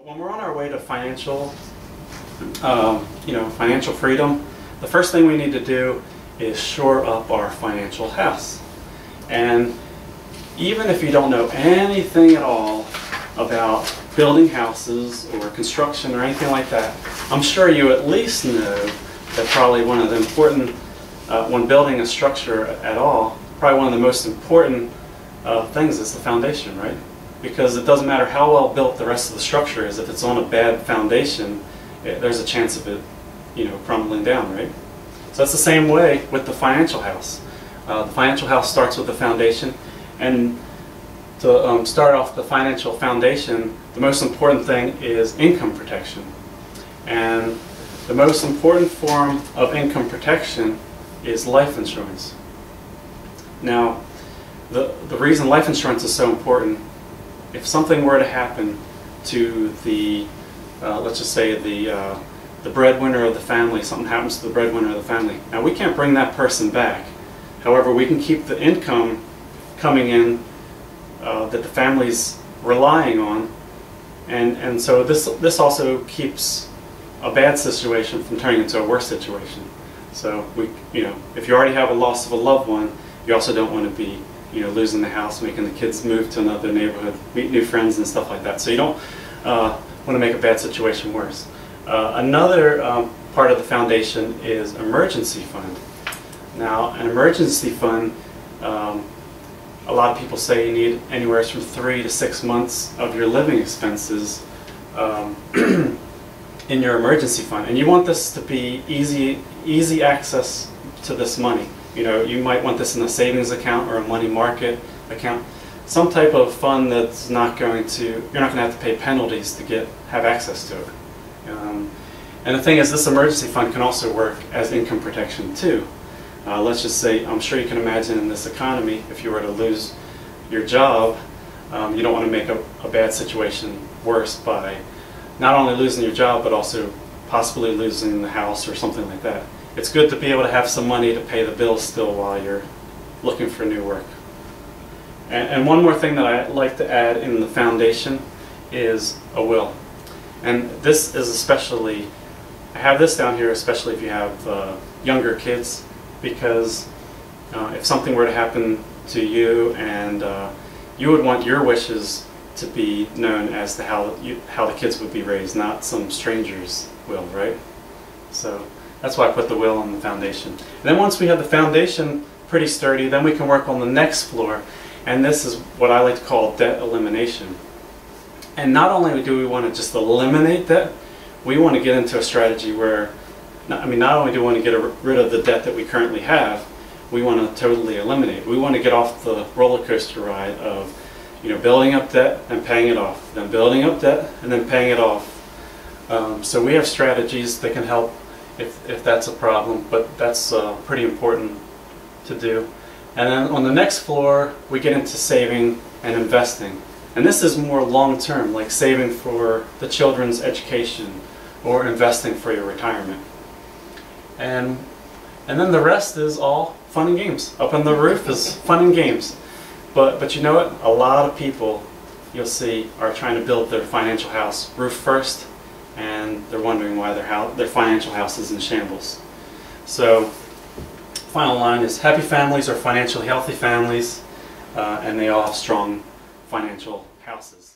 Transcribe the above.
When we're on our way to financial freedom, the first thing we need to do is shore up our financial house. And even if you don't know anything at all about building houses or construction or anything like that, I'm sure you at least know that probably one of the important, when building a structure at all, probably one of the most important things is the foundation, right? Because it doesn't matter how well built the rest of the structure is, if it's on a bad foundation, there's a chance of it, crumbling down, right? So that's the same way with the financial house. The financial house starts with the foundation, and to start off the financial foundation, the most important thing is income protection. And the most important form of income protection is life insurance. Now, the reason life insurance is so important, if something were to happen to the, let's just say the breadwinner of the family, something happens to the breadwinner of the family. Now, we can't bring that person back. However, we can keep the income coming in that the family's relying on, and so this also keeps a bad situation from turning into a worse situation. So if you already have a loss of a loved one, you also don't want to be losing the house, making the kids move to another neighborhood, meet new friends and stuff like that. So you don't want to make a bad situation worse. Another part of the foundation is emergency fund. Now, an emergency fund, a lot of people say you need anywhere from 3 to 6 months of your living expenses in your emergency fund, and you want this to be easy access to this money. You might want this in a savings account or a money market account, some type of fund that's you're not going to have to pay penalties to have access to it. And the thing is, this emergency fund can also work as income protection too. Let's just say, I'm sure you can imagine in this economy, if you were to lose your job, you don't want to make a bad situation worse by not only losing your job, but also possibly losing the house or something like that. It's good to be able to have some money to pay the bills still while you're looking for new work. And one more thing that I like to add in the foundation is a will. And this is especially, I have this down here especially if you have younger kids, because if something were to happen to you, and you would want your wishes to be known as to how the kids would be raised, not some stranger's will, right? So that's why I put the will on the foundation. And then once we have the foundation pretty sturdy, then we can work on the next floor, and this is what I like to call debt elimination. And not only do we want to just eliminate debt, we want to get into a strategy where, not only do we want to get rid of the debt that we currently have, we want to totally eliminate. We want to get off the roller coaster ride of building up debt and paying it off, then building up debt and then paying it off. So we have strategies that can help if that's a problem, but that's pretty important to do. And then on the next floor, we get into saving and investing. And this is more long-term, like saving for the children's education or investing for your retirement. And then the rest is all fun and games. Up on the roof is fun and games. But you know what? A lot of people, you'll see, are trying to build their financial house roof first, and they're wondering why their financial house is in shambles. So, final line is, happy families are financially healthy families, and they all have strong financial houses.